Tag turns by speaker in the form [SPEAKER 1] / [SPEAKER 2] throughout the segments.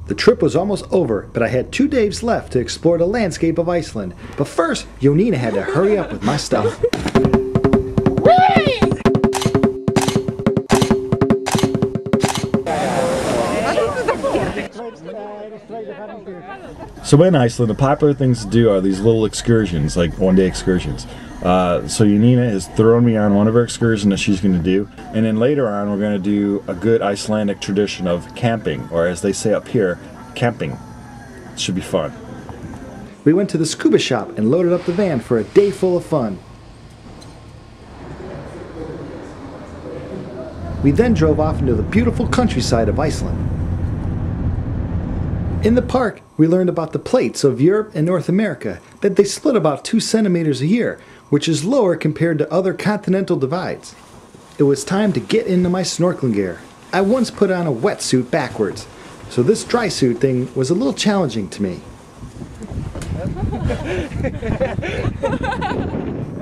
[SPEAKER 1] The trip was almost over, but I had 2 days left to explore the landscape of Iceland. But first, Jónína had to hurry up with my stuff.
[SPEAKER 2] So in Iceland, the popular things to do are these little excursions, like one-day excursions. So Jónína has thrown me on one of her excursions that she's going to do, and then later on we're going to do a good Icelandic tradition of camping, or as they say up here, camping. It should be fun.
[SPEAKER 1] We went to the scuba shop and loaded up the van for a day full of fun. We then drove off into the beautiful countryside of Iceland. In the park, we learned about the plates of Europe and North America, that they split about 2 centimeters a year, which is lower compared to other continental divides. It was time to get into my snorkeling gear. I once put on a wetsuit backwards, so this dry suit thing was a little challenging to me.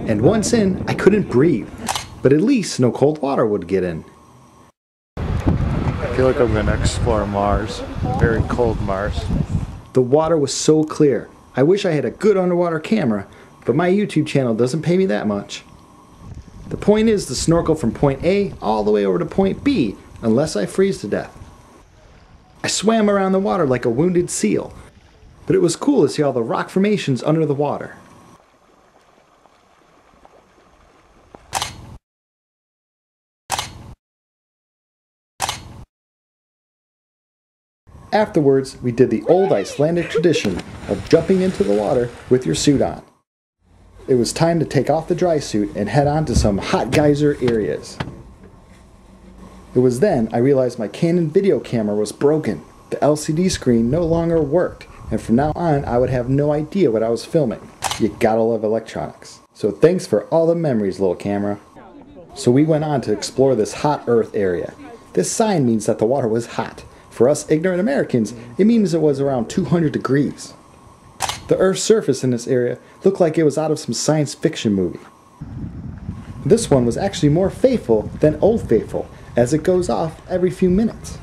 [SPEAKER 1] And once in, I couldn't breathe, but at least no cold water would get in.
[SPEAKER 2] I feel like I'm going to explore Mars, very cold Mars.
[SPEAKER 1] The water was so clear. I wish I had a good underwater camera, but my YouTube channel doesn't pay me that much. The point is to snorkel from point A all the way over to point B, unless I freeze to death. I swam around the water like a wounded seal, but it was cool to see all the rock formations under the water. Afterwards, we did the old Icelandic tradition of jumping into the water with your suit on. It was time to take off the dry suit and head on to some hot geyser areas. It was then I realized my Canon video camera was broken. The LCD screen no longer worked, and from now on I would have no idea what I was filming. You gotta love electronics. So thanks for all the memories, little camera. So we went on to explore this hot earth area. This sign means that the water was hot. For us ignorant Americans, it means it was around 200 degrees. The Earth's surface in this area looked like it was out of some science fiction movie. This one was actually more faithful than Old Faithful, as it goes off every few minutes.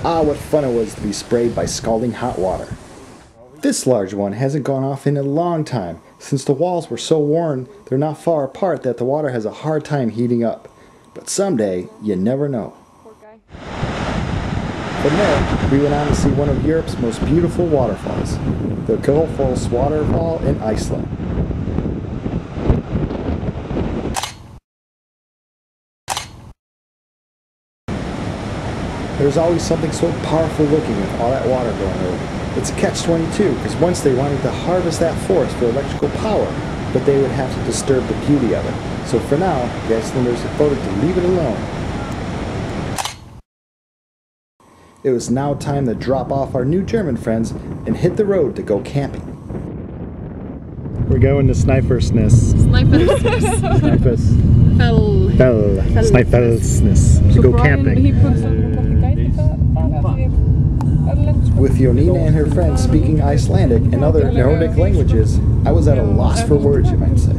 [SPEAKER 1] Ah, what fun it was to be sprayed by scalding hot water. This large one hasn't gone off in a long time, since the walls were so worn they're not far apart that the water has a hard time heating up. But someday, you never know. From there, we went on to see one of Europe's most beautiful waterfalls, the Gullfoss Waterfall in Iceland. There's always something so powerful looking with all that water going over. It's a catch-22, because once they wanted to harvest that forest for electrical power, but they would have to disturb the beauty of it. So for now, the Icelanders have voted to leave it alone. It was now time to drop off our new German friends and hit the road to go camping. We're going to Snæfellsnes. Snæfellsnes. To go camping. With Jónína and her friends speaking Icelandic and other Nordic languages, I was at a loss for words, you might say.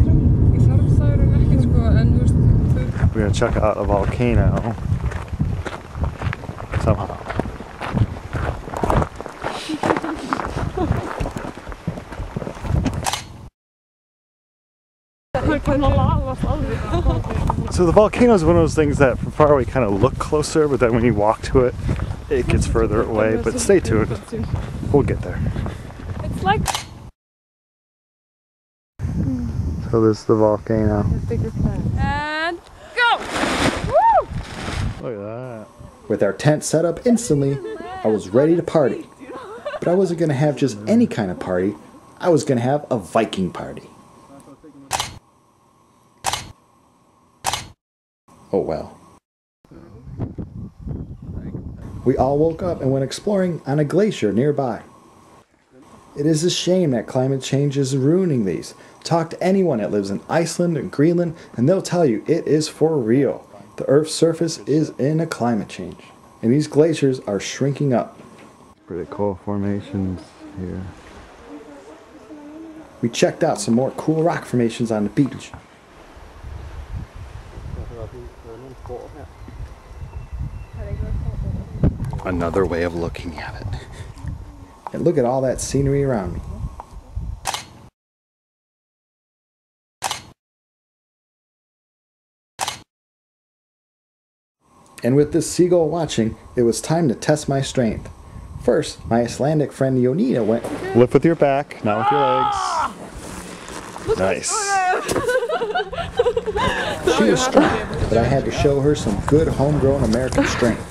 [SPEAKER 1] We're going to check out a volcano. Somehow. So the volcano is one of those things that from far away kind of look closer, but then when you walk to it, it gets further away. But stay tuned. We'll get there.
[SPEAKER 3] It's like...
[SPEAKER 1] So this is the volcano.
[SPEAKER 3] And go! Woo!
[SPEAKER 1] Look at that. With our tent set up instantly, I was ready to party. But I wasn't going to have just any kind of party. I was going to have a Viking party. Oh well. We all woke up and went exploring on a glacier nearby. It is a shame that climate change is ruining these. Talk to anyone that lives in Iceland and Greenland and they'll tell you it is for real. The Earth's surface is in a climate change. And these glaciers are shrinking up. Pretty cool formations here. We checked out some more cool rock formations on the beach. another way of looking at it. And look at all that scenery around me. And with this seagull watching, it was time to test my strength. First, my Icelandic friend Jónína went... Lift with your back, not with your legs. Nice. She was strong, but I had to show her some good homegrown American strength.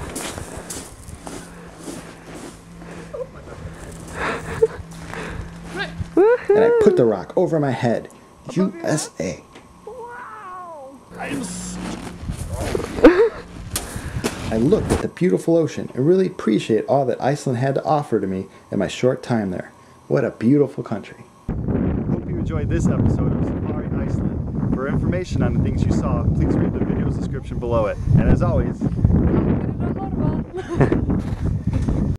[SPEAKER 1] And I put the rock over my head. USA. I looked at the beautiful ocean and really appreciate all that Iceland had to offer to me in my short time there. What a beautiful country. Hope you enjoyed this episode of Safari Iceland. For information on the things you saw, please read the video's description below it. And as always,